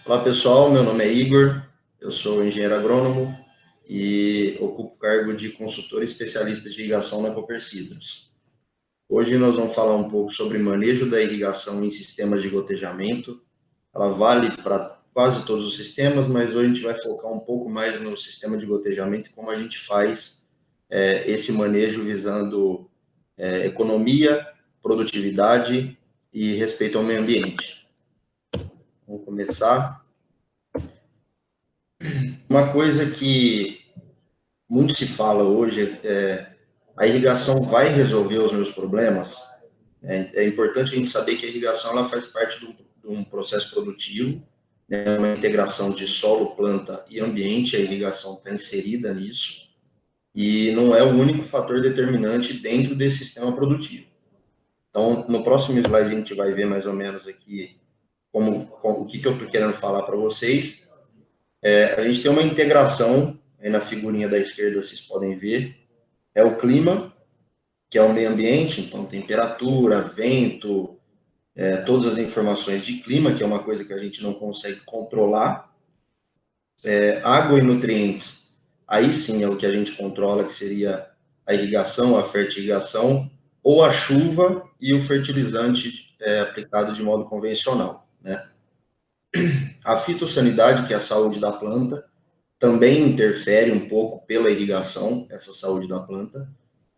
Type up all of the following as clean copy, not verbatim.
Olá pessoal, meu nome é Igor, eu sou engenheiro agrônomo e ocupo o cargo de consultor especialista de irrigação na Copercidros. Hoje nós vamos falar um pouco sobre manejo da irrigação em sistemas de gotejamento. Ela vale para quase todos os sistemas, mas hoje a gente vai focar um pouco mais no sistema de gotejamento e como a gente faz esse manejo visando economia, produtividade e respeito ao meio ambiente. Vamos começar. Uma coisa que muito se fala hoje é a irrigação vai resolver os meus problemas. É importante a gente saber que a irrigação ela faz parte de um processo produtivo, né, uma integração de solo, planta e ambiente. A irrigação está inserida nisso e não é o único fator determinante dentro desse sistema produtivo. Então, no próximo slide a gente vai ver mais ou menos aqui o que eu estou querendo falar para vocês. A gente tem uma integração, aí na figurinha da esquerda vocês podem ver, é o clima, que é o meio ambiente, então temperatura, vento, todas as informações de clima, que é uma coisa que a gente não consegue controlar. Água e nutrientes, aí sim é o que a gente controla, que seria a irrigação, a fertirrigação, ou a chuva e o fertilizante aplicado de modo convencional, né? A fitossanidade, que é a saúde da planta, também interfere um pouco pela irrigação, essa saúde da planta.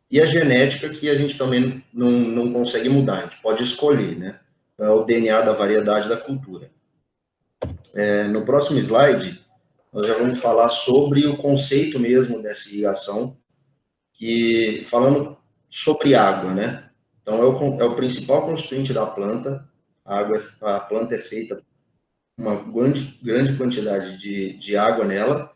E a genética, que a gente também não consegue mudar, a gente pode escolher, né? É o DNA da variedade da cultura. No próximo slide, nós já vamos falar sobre o conceito mesmo dessa irrigação, que falando sobre água, né? Então, é o principal constituinte da planta. A planta é feita uma grande quantidade de água nela,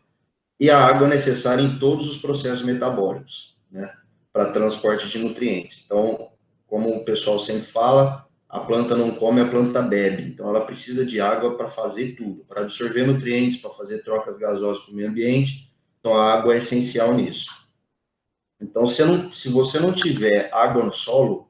e a água é necessária em todos os processos metabólicos, né, para transporte de nutrientes. Então, como o pessoal sempre fala, a planta não come, a planta bebe. Então, ela precisa de água para fazer tudo, para absorver nutrientes, para fazer trocas gasosas para o meio ambiente. Então, a água é essencial nisso. Então, se você não tiver água no solo,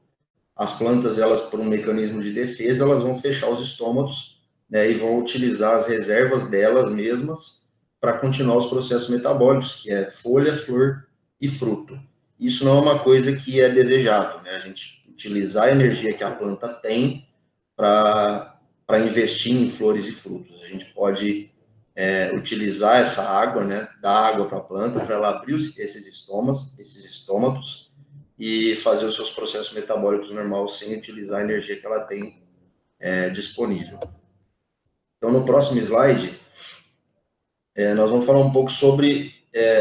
as plantas, elas, por um mecanismo de defesa, elas vão fechar os estômatos, né, e vão utilizar as reservas delas mesmas para continuar os processos metabólicos, que é folha, flor e fruto. Isso não é uma coisa que é desejável, né? A gente utilizar a energia que a planta tem para investir em flores e frutos. A gente pode utilizar essa água, né, dar água para a planta, para ela abrir esses estômatos, e fazer os seus processos metabólicos normais sem utilizar a energia que ela tem disponível. Então, no próximo slide, nós vamos falar um pouco sobre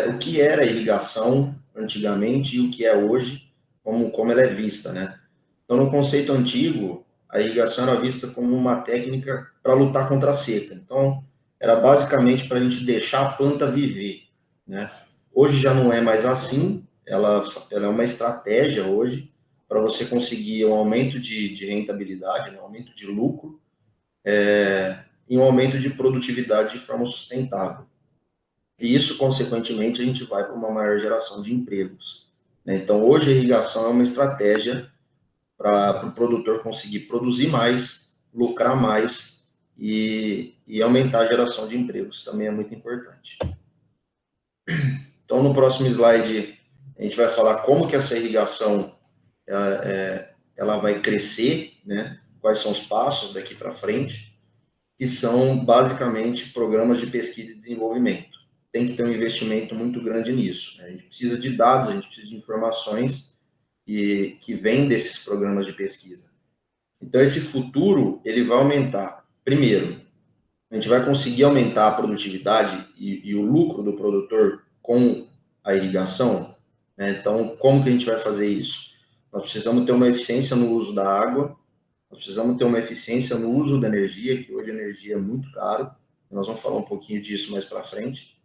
o que era a irrigação antigamente e o que é hoje, como ela é vista, né? Então, no conceito antigo, a irrigação era vista como uma técnica para lutar contra a seca. Então, era basicamente para a gente deixar a planta viver, né? Hoje já não é mais assim, ela é uma estratégia hoje para você conseguir um aumento de rentabilidade, né? Um aumento de lucro, e um aumento de produtividade de forma sustentável. E isso, consequentemente, a gente vai para uma maior geração de empregos, né? Então, hoje a irrigação é uma estratégia para o produtor conseguir produzir mais, lucrar mais e aumentar a geração de empregos, também é muito importante. Então, no próximo slide, a gente vai falar como que essa irrigação ela vai crescer, né? Quais são os passos daqui para frente, que são basicamente programas de pesquisa e desenvolvimento. Tem que ter um investimento muito grande nisso, né? A gente precisa de dados, a gente precisa de informações que vêm desses programas de pesquisa. Então, esse futuro, ele vai aumentar. Primeiro, a gente vai conseguir aumentar a produtividade e o lucro do produtor com a irrigação, né? Então, como que a gente vai fazer isso? Nós precisamos ter uma eficiência no uso da água, nós precisamos ter uma eficiência no uso da energia, que hoje a energia é muito caro, nós vamos falar um pouquinho disso mais para frente.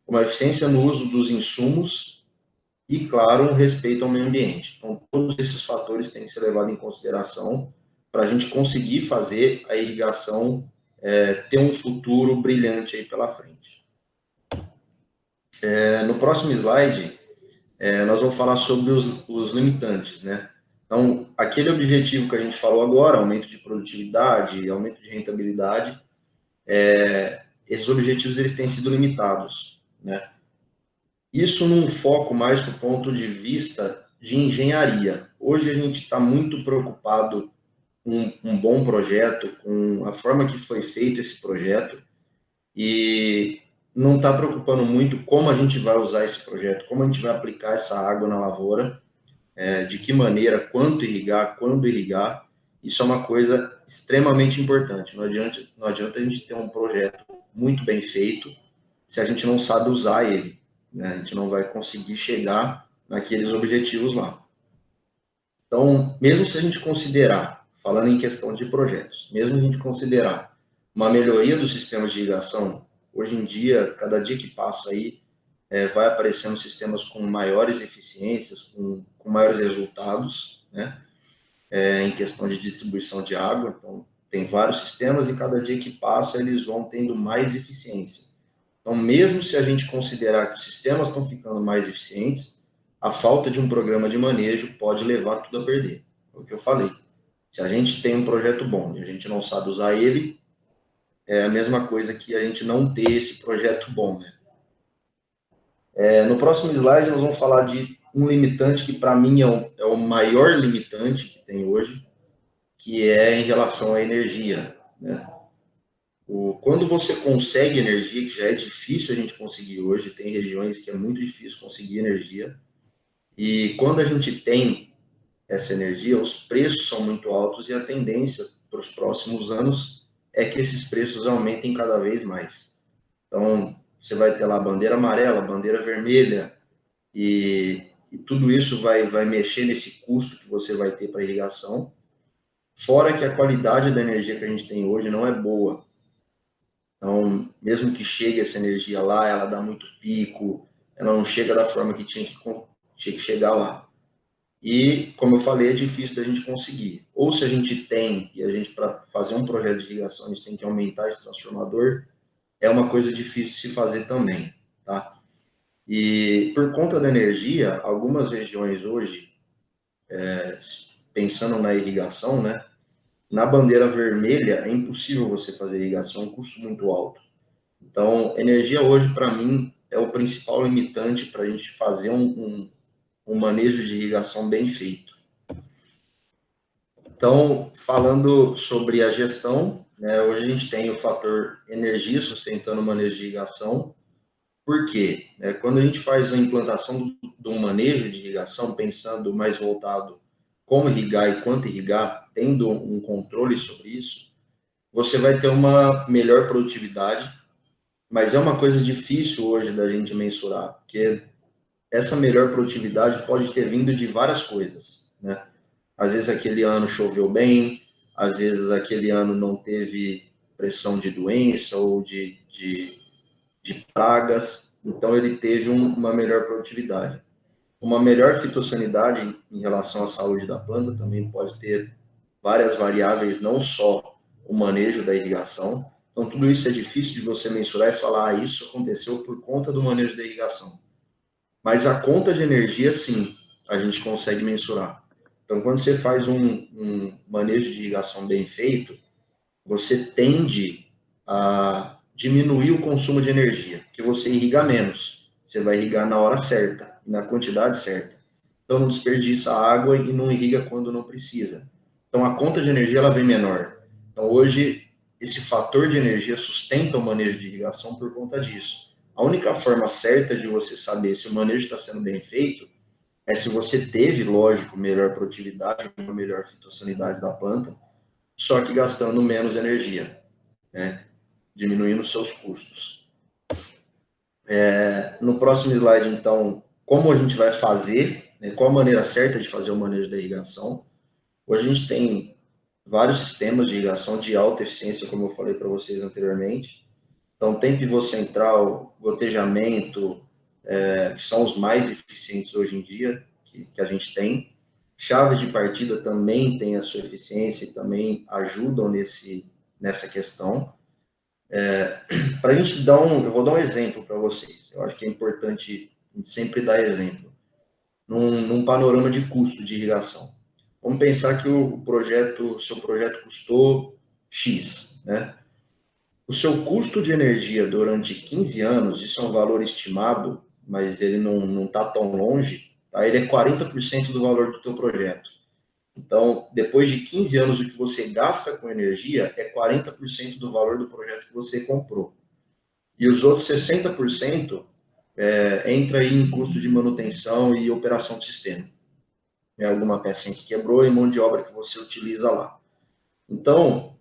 Uma eficiência no uso dos insumos e, claro, um respeito ao meio ambiente. Então, todos esses fatores têm que ser levados em consideração para a gente conseguir fazer a irrigação ter um futuro brilhante aí pela frente. No próximo slide, nós vamos falar sobre os limitantes, né? Então, aquele objetivo que a gente falou agora, aumento de produtividade, aumento de rentabilidade, esses objetivos eles têm sido limitados, né? Isso num foco mais do ponto de vista de engenharia. Hoje a gente está muito preocupado com um bom projeto, com a forma que foi feito esse projeto, e não está preocupando muito como a gente vai usar esse projeto, como a gente vai aplicar essa água na lavoura, de que maneira, quanto irrigar, quando irrigar. Isso é uma coisa extremamente importante. Não adianta a gente ter um projeto muito bem feito se a gente não sabe usar ele, né? A gente não vai conseguir chegar naqueles objetivos lá. Então, mesmo se a gente considerar, falando em questão de projetos, mesmo a gente considerar uma melhoria dos sistemas de irrigação, hoje em dia, cada dia que passa aí, vai aparecendo sistemas com maiores eficiências, com maiores resultados, né? Em questão de distribuição de água. Então, tem vários sistemas e cada dia que passa eles vão tendo mais eficiência. Então, mesmo se a gente considerar que os sistemas estão ficando mais eficientes, a falta de um programa de manejo pode levar tudo a perder. É o que eu falei. Se a gente tem um projeto bom e a gente não sabe usar ele, é a mesma coisa que a gente não ter esse projeto bom, né? No próximo slide, nós vamos falar de um limitante que, para mim, é o maior limitante que tem hoje, que é em relação à energia, né? Quando você consegue energia, que já é difícil a gente conseguir hoje, tem regiões que é muito difícil conseguir energia, e quando a gente tem essa energia, os preços são muito altos e a tendência para os próximos anos é que esses preços aumentem cada vez mais. Então, você vai ter lá bandeira amarela, bandeira vermelha, e tudo isso vai mexer nesse custo que você vai ter para irrigação, fora que a qualidade da energia que a gente tem hoje não é boa. Então, mesmo que chegue essa energia lá, ela dá muito pico, ela não chega da forma que tinha que chegar lá. E, como eu falei, é difícil da gente conseguir. Ou se a gente tem, e a gente, para fazer um projeto de irrigação, a gente tem que aumentar esse transformador, é uma coisa difícil de se fazer também, tá? E por conta da energia, algumas regiões hoje, pensando na irrigação, né? Na bandeira vermelha é impossível você fazer irrigação, é um custo muito alto. Então, energia hoje, para mim, é o principal limitante para a gente fazer um manejo de irrigação bem feito. Então, falando sobre a gestão, né, hoje a gente tem o fator energia sustentando o manejo de irrigação. Por quê? Quando a gente faz a implantação do manejo de irrigação, pensando mais voltado como irrigar e quanto irrigar, tendo um controle sobre isso, você vai ter uma melhor produtividade, mas é uma coisa difícil hoje da gente mensurar, porque essa melhor produtividade pode ter vindo de várias coisas, né? Às vezes aquele ano choveu bem, às vezes aquele ano não teve pressão de doença ou de pragas, então ele teve uma melhor produtividade. Uma melhor fitossanidade em relação à saúde da planta também pode ter várias variáveis, não só o manejo da irrigação. Então, tudo isso é difícil de você mensurar e falar, isso aconteceu por conta do manejo da irrigação. Mas a conta de energia, sim, a gente consegue mensurar. Então, quando você faz um manejo de irrigação bem feito, você tende a diminuir o consumo de energia, que você irriga menos. Você vai irrigar na hora certa, na quantidade certa. Então, não desperdiça água e não irriga quando não precisa. Então, a conta de energia ela vem menor. Então, hoje, esse fator de energia sustenta o manejo de irrigação por conta disso. A única forma certa de você saber se o manejo está sendo bem feito é se você teve, lógico, melhor produtividade, uma melhor fitossanidade da planta, só que gastando menos energia, né? Diminuindo seus custos. No próximo slide, então, como a gente vai fazer, né? Qual a maneira certa de fazer o manejo da irrigação? Hoje a gente tem vários sistemas de irrigação de alta eficiência, como eu falei para vocês anteriormente. Então, tem pivô central, gotejamento, que são os mais eficientes hoje em dia, que a gente tem. Chave de partida também tem a sua eficiência e também ajudam nessa questão. Para a gente eu vou dar um exemplo para vocês. Eu acho que é importante sempre dar exemplo. Num panorama de custo de irrigação. Vamos pensar que seu projeto custou X, né? O seu custo de energia durante 15 anos, isso é um valor estimado, mas ele não está tão longe, tá? Ele é 40% do valor do teu projeto. Então, depois de 15 anos, o que você gasta com energia é 40% do valor do projeto que você comprou. E os outros 60% entra aí em custo de manutenção e operação do sistema. É alguma pecinha que quebrou e mão de obra que você utiliza lá. Então,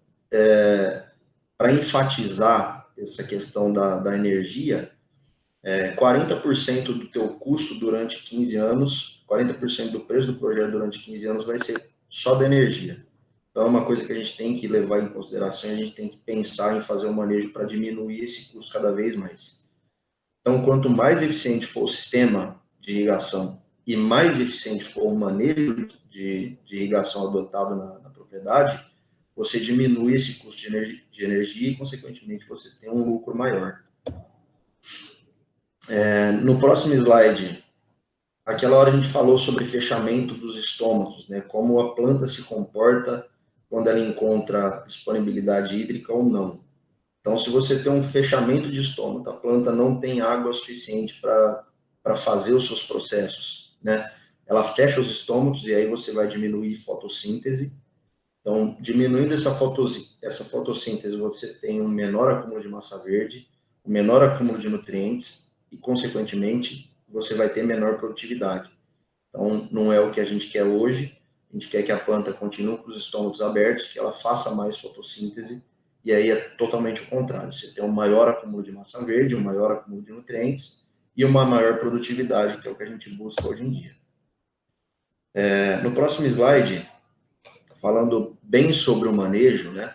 para enfatizar essa questão da energia, 40% do teu custo durante 15 anos, 40% do preço do projeto durante 15 anos vai ser só da energia. Então, é uma coisa que a gente tem que levar em consideração, a gente tem que pensar em fazer um manejo para diminuir esse custo cada vez mais. Então, quanto mais eficiente for o sistema de irrigação e mais eficiente for o manejo de irrigação adotado na propriedade, você diminui esse custo de energia e, consequentemente, você tem um lucro maior. No próximo slide, aquela hora a gente falou sobre fechamento dos estômatos, né? Como a planta se comporta quando ela encontra disponibilidade hídrica ou não. Então, se você tem um fechamento de estômago, a planta não tem água suficiente para fazer os seus processos, né? Ela fecha os estômatos e aí você vai diminuir fotossíntese. Então, diminuindo essa fotossíntese, você tem um menor acúmulo de massa verde, um menor acúmulo de nutrientes e, consequentemente, você vai ter menor produtividade. Então, não é o que a gente quer hoje. A gente quer que a planta continue com os estômatos abertos, que ela faça mais fotossíntese, e aí é totalmente o contrário. Você tem um maior acúmulo de massa verde, um maior acúmulo de nutrientes e uma maior produtividade, que é o que a gente busca hoje em dia. No próximo slide, falando bem sobre o manejo, né?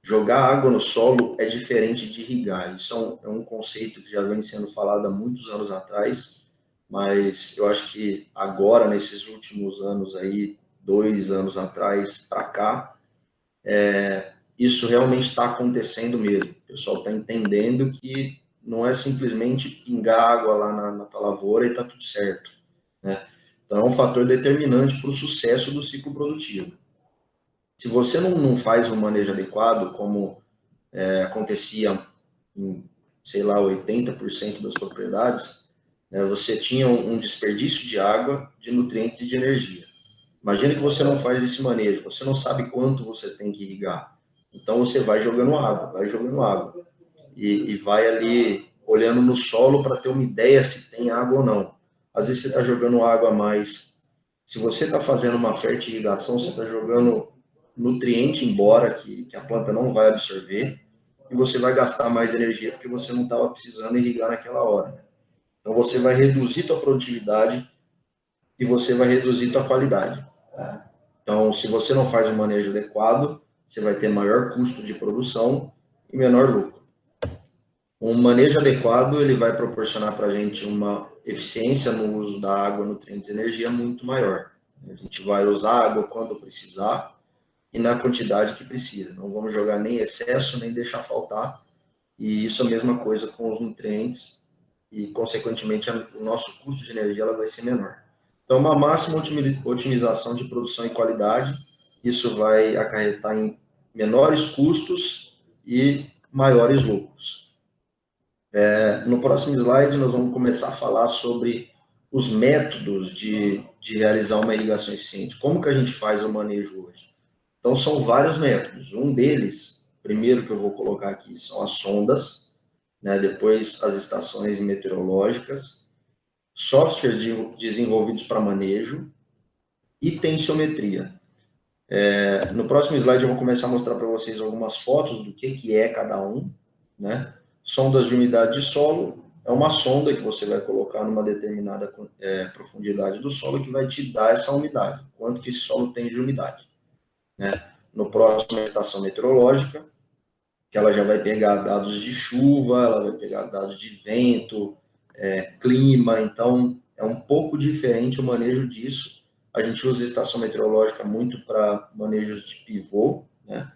Jogar água no solo é diferente de irrigar. Isso é um conceito que já vem sendo falado há muitos anos atrás, mas eu acho que agora, nesses últimos anos aí, 2 anos atrás para cá, isso realmente está acontecendo mesmo. O pessoal está entendendo que não é simplesmente pingar água lá na tua lavoura e está tudo certo, né? Então, é um fator determinante para o sucesso do ciclo produtivo. Se você não faz um manejo adequado, como acontecia em, sei lá, 80% das propriedades, né, você tinha um desperdício de água, de nutrientes e de energia. Imagina que você não faz esse manejo, você não sabe quanto você tem que irrigar. Então você vai jogando água, e vai ali olhando no solo para ter uma ideia se tem água ou não. Às vezes você está jogando água a mais. Se você está fazendo uma fertirrigação, você está jogando nutriente embora, que a planta não vai absorver, e você vai gastar mais energia porque você não estava precisando irrigar naquela hora. Então você vai reduzir tua produtividade e você vai reduzir tua qualidade. Então, se você não faz um manejo adequado, você vai ter maior custo de produção e menor lucro. Um manejo adequado, ele vai proporcionar para a gente uma eficiência no uso da água, nutrientes e energia muito maior. A gente vai usar água quando precisar e na quantidade que precisa. Não vamos jogar nem excesso, nem deixar faltar. E isso é a mesma coisa com os nutrientes e, consequentemente, o nosso custo de energia ela vai ser menor. Então, uma máxima otimização de produção e qualidade, isso vai acarretar em menores custos e maiores lucros. No próximo slide, nós vamos começar a falar sobre os métodos de realizar uma irrigação eficiente. Como que a gente faz o manejo hoje? Então, são vários métodos. Um deles, primeiro que eu vou colocar aqui, são as sondas, né? Depois as estações meteorológicas, softwares desenvolvidos para manejo e tensiometria. No próximo slide, eu vou começar a mostrar para vocês algumas fotos do que é cada um, né? Sondas de umidade de solo é uma sonda que você vai colocar numa determinada profundidade do solo que vai te dar essa umidade, quanto que esse solo tem de umidade, né? No próximo, a estação meteorológica, que ela já vai pegar dados de chuva, ela vai pegar dados de vento, clima, então é um pouco diferente o manejo disso. A gente usa a estação meteorológica muito para manejos de pivô, né?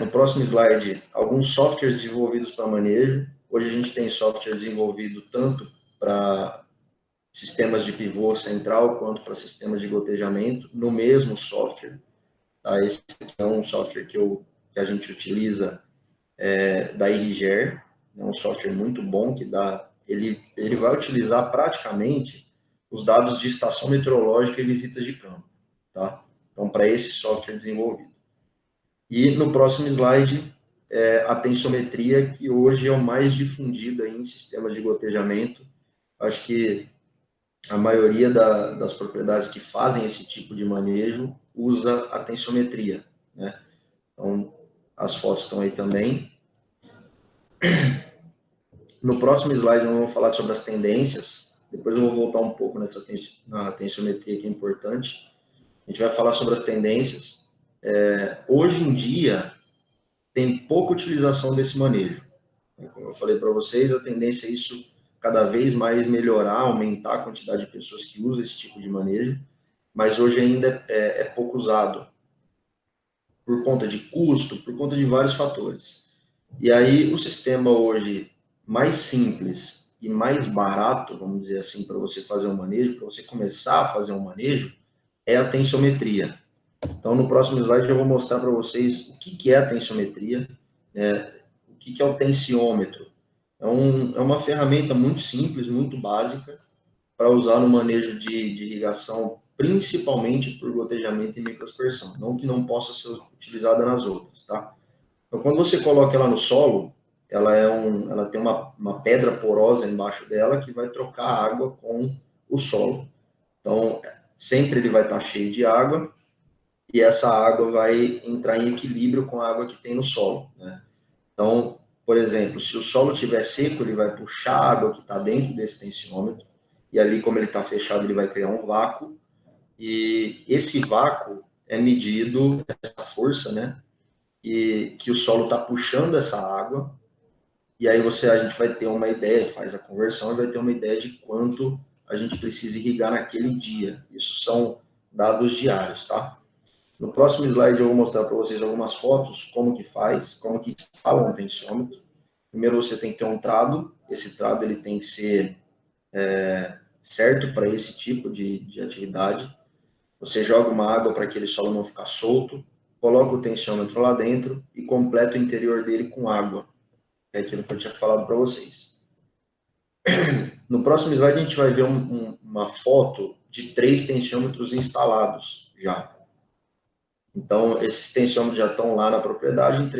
No próximo slide, alguns softwares desenvolvidos para manejo. Hoje a gente tem software desenvolvido tanto para sistemas de pivô central quanto para sistemas de gotejamento no mesmo software. Tá? Esse é um software que a gente utiliza da Irriger, é um software muito bom que ele vai utilizar praticamente os dados de estação meteorológica e visitas de campo, tá? Então, para esse software desenvolvido. E no próximo slide, a tensometria, que hoje é o mais difundido aí em sistemas de gotejamento. Acho que a maioria das propriedades que fazem esse tipo de manejo usa a tensometria, né? Então, as fotos estão aí também. No próximo slide, eu vou falar sobre as tendências. Depois eu vou voltar um pouco na tensiometria, que é importante. A gente vai falar sobre as tendências. Hoje em dia, tem pouca utilização desse manejo. Como eu falei para vocês, a tendência é isso cada vez mais melhorar, aumentar a quantidade de pessoas que usam esse tipo de manejo, mas hoje ainda é pouco usado, por conta de custo, por conta de vários fatores. E aí, o sistema hoje mais simples e mais barato, vamos dizer assim, para você fazer um manejo, para você começar a fazer um manejo, é a tensometria. Então, no próximo slide, eu vou mostrar para vocês o que é a tensometria, o que é o tensiômetro. É uma ferramenta muito simples, muito básica, para usar no manejo de irrigação, principalmente por gotejamento e microaspersão, não que não possa ser utilizada nas outras, tá? Então, quando você coloca ela no solo, ela tem uma pedra porosa embaixo dela que vai trocar a água com o solo. Então, sempre ele vai estar cheio de água e essa água vai entrar em equilíbrio com a água que tem no solo, né? Então, por exemplo, se o solo estiver seco, ele vai puxar a água que está dentro desse tensiômetro e ali, como ele está fechado, ele vai criar um vácuo e esse vácuo é medido, essa força, né? Que o solo está puxando essa água, e aí a gente vai ter uma ideia, faz a conversão e vai ter uma ideia de quanto a gente precisa irrigar naquele dia. Isso são dados diários, tá? No próximo slide eu vou mostrar para vocês algumas fotos, como que faz, como que instala um tensiômetro. Primeiro você tem que ter um trado, esse trado ele tem que ser certo para esse tipo de atividade. Você joga uma água para aquele solo não ficar solto, coloca o tensiômetro lá dentro e completa o interior dele com água. É aquilo que eu tinha falado para vocês. No próximo slide a gente vai ver uma foto de 3 tensiômetros instalados já. Então, esses tensiômetros já estão lá na propriedade em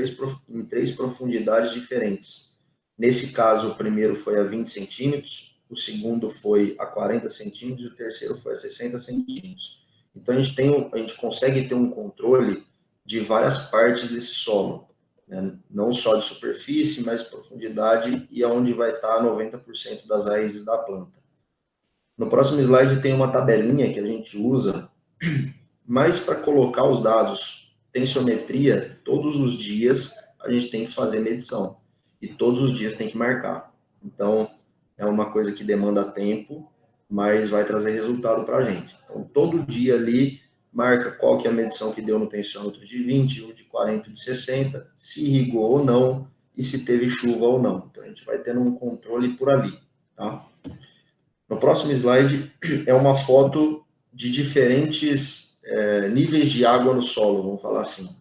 três profundidades diferentes. Nesse caso, o primeiro foi a 20 centímetros, o segundo foi a 40 centímetros e o terceiro foi a 60 centímetros. Então, a gente consegue ter um controle de várias partes desse solo, né? Não só de superfície, mas profundidade e aonde vai estar 90% das raízes da planta. No próximo slide tem uma tabelinha que a gente usa mais para colocar os dados. Tensiometria, todos os dias a gente tem que fazer medição e todos os dias tem que marcar. Então, é uma coisa que demanda tempo, mas vai trazer resultado para a gente. Então, todo dia ali marca qual que é a medição que deu no tensiômetro de 20, ou de 40, de 60, se irrigou ou não e se teve chuva ou não. Então, a gente vai tendo um controle por ali, tá? No próximo slide é uma foto de diferentes níveis de água no solo, vamos falar assim.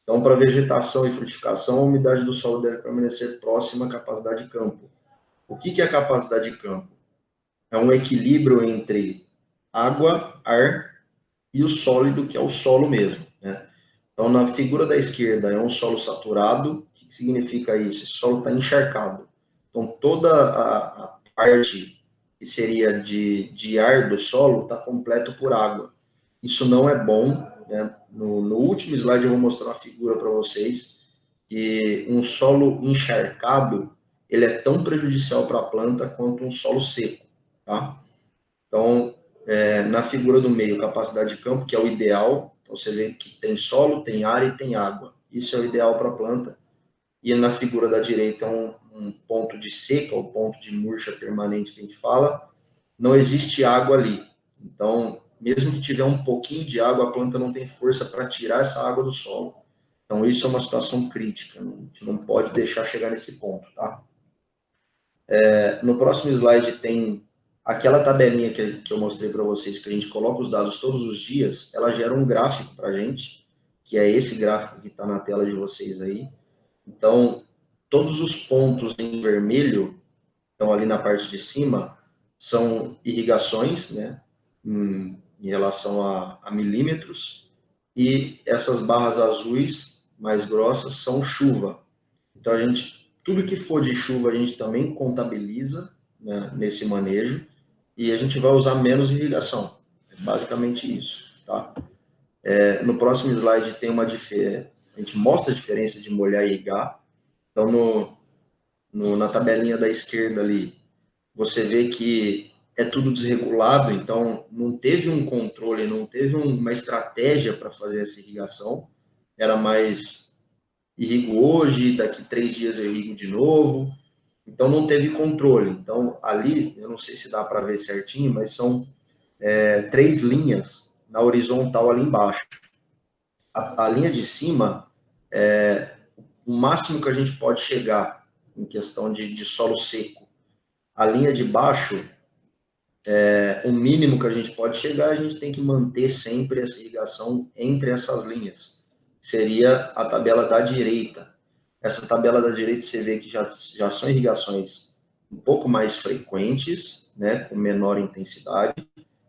Então, para vegetação e frutificação, a umidade do solo deve permanecer próxima à capacidade de campo. O que é a capacidade de campo? É um equilíbrio entre água, ar e o sólido, que é o solo mesmo, né? Então, na figura da esquerda, é um solo saturado. O que significa isso? Esse solo está encharcado. Então, toda a parte que seria de ar do solo está completo por água. Isso não é bom, né? No último slide eu vou mostrar uma figura para vocês que um solo encharcado ele é tão prejudicial para a planta quanto um solo seco, tá? Então, na figura do meio, capacidade de campo, que é o ideal. Então, você vê que tem solo, tem ar e tem água. Isso é o ideal para a planta. E na figura da direita, um ponto de seca, ou ponto de murcha permanente que a gente fala. Não existe água ali. Então, mesmo que tiver um pouquinho de água, a planta não tem força para tirar essa água do solo. Então, isso é uma situação crítica. A gente não pode deixar chegar nesse ponto, tá? No próximo slide tem aquela tabelinha que eu mostrei para vocês, que a gente coloca os dados todos os dias, ela gera um gráfico para a gente, que é esse gráfico que está na tela de vocês aí. Então, todos os pontos em vermelho, então ali na parte de cima, são irrigações, né, em relação a milímetros, e essas barras azuis mais grossas são chuva. Então tudo que for de chuva a gente também contabiliza, né, nesse manejo, e a gente vai usar menos irrigação. É basicamente isso, tá? No próximo slide tem a gente mostra a diferença de molhar e irrigar. Então, na tabelinha da esquerda ali, você vê que é tudo desregulado, então não teve um controle, não teve uma estratégia para fazer essa irrigação. Era mais irrigo hoje, daqui 3 dias eu irrigo de novo. Então não teve controle. Então ali, eu não sei se dá para ver certinho, mas são 3 linhas na horizontal ali embaixo. A linha de cima é o máximo que a gente pode chegar em questão de solo seco. A linha de baixo o mínimo que a gente pode chegar, a gente tem que manter sempre essa irrigação entre essas linhas. Seria a tabela da direita. Essa tabela da direita você vê que já são irrigações um pouco mais frequentes, né, com menor intensidade,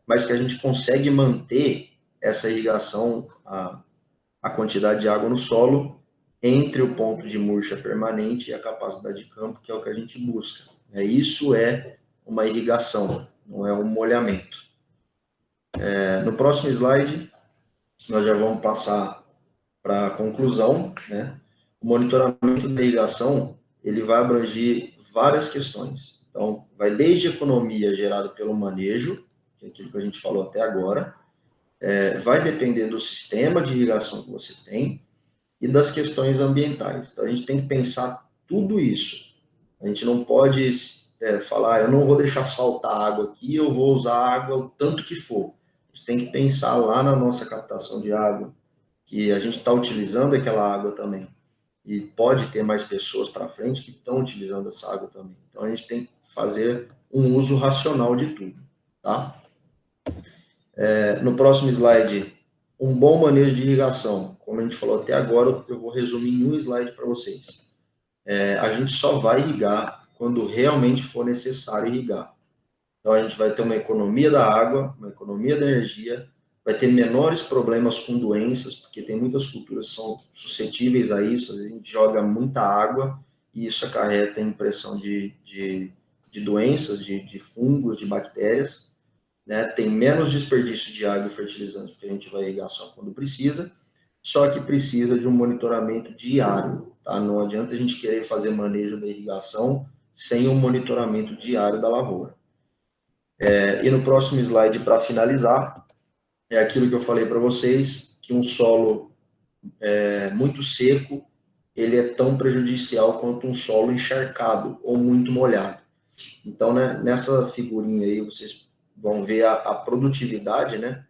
mas que a gente consegue manter essa irrigação, a quantidade de água no solo, entre o ponto de murcha permanente e a capacidade de campo, que é o que a gente busca. Isso é uma irrigação, não é um molhamento. No próximo slide, nós já vamos passar para a conclusão, né? O monitoramento da irrigação, ele vai abranger várias questões. Então, vai desde economia gerada pelo manejo, que é aquilo que a gente falou até agora, vai depender do sistema de irrigação que você tem e das questões ambientais. Então, a gente tem que pensar tudo isso. A gente não pode falar, eu não vou deixar faltar água aqui, eu vou usar água o tanto que for. A gente tem que pensar lá na nossa captação de água, que a gente está utilizando aquela água também. E pode ter mais pessoas para frente que estão utilizando essa água também. Então, a gente tem que fazer um uso racional de tudo, tá? No próximo slide, um bom manejo de irrigação. Como a gente falou até agora, eu vou resumir em um slide para vocês. A gente só vai irrigar quando realmente for necessário irrigar. Então, a gente vai ter uma economia da água, uma economia da energia, vai ter menores problemas com doenças, porque tem muitas culturas que são suscetíveis a isso, a gente joga muita água e isso acarreta a impressão de doenças, de fungos, de bactérias, né? Tem menos desperdício de água e fertilizantes, porque a gente vai irrigar só quando precisa, só que precisa de um monitoramento diário, tá? Não adianta a gente querer fazer manejo da irrigação sem um monitoramento diário da lavoura. E no próximo slide, para finalizar, é aquilo que eu falei para vocês, que um solo muito seco, ele é tão prejudicial quanto um solo encharcado ou muito molhado. Então, né, nessa figurinha aí, vocês vão ver a produtividade, né,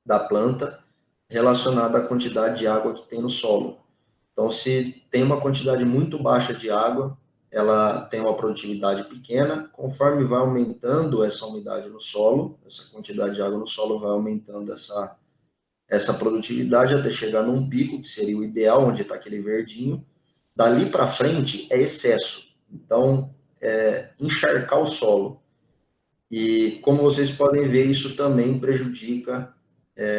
da planta relacionada à quantidade de água que tem no solo. Então, se tem uma quantidade muito baixa de água, ela tem uma produtividade pequena. Conforme vai aumentando essa umidade no solo, essa quantidade de água no solo vai aumentando essa produtividade até chegar num pico, que seria o ideal, onde está aquele verdinho. Dali para frente é excesso. Então, encharcar o solo. E, como vocês podem ver, isso também prejudica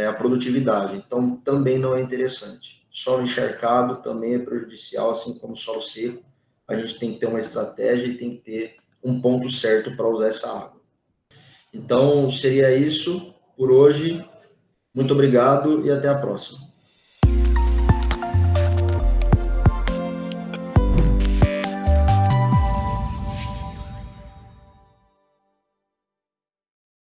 a produtividade. Então, também não é interessante. Solo encharcado também é prejudicial, assim como solo seco. A gente tem que ter uma estratégia e tem que ter um ponto certo para usar essa água. Então, seria isso por hoje. Muito obrigado e até a próxima.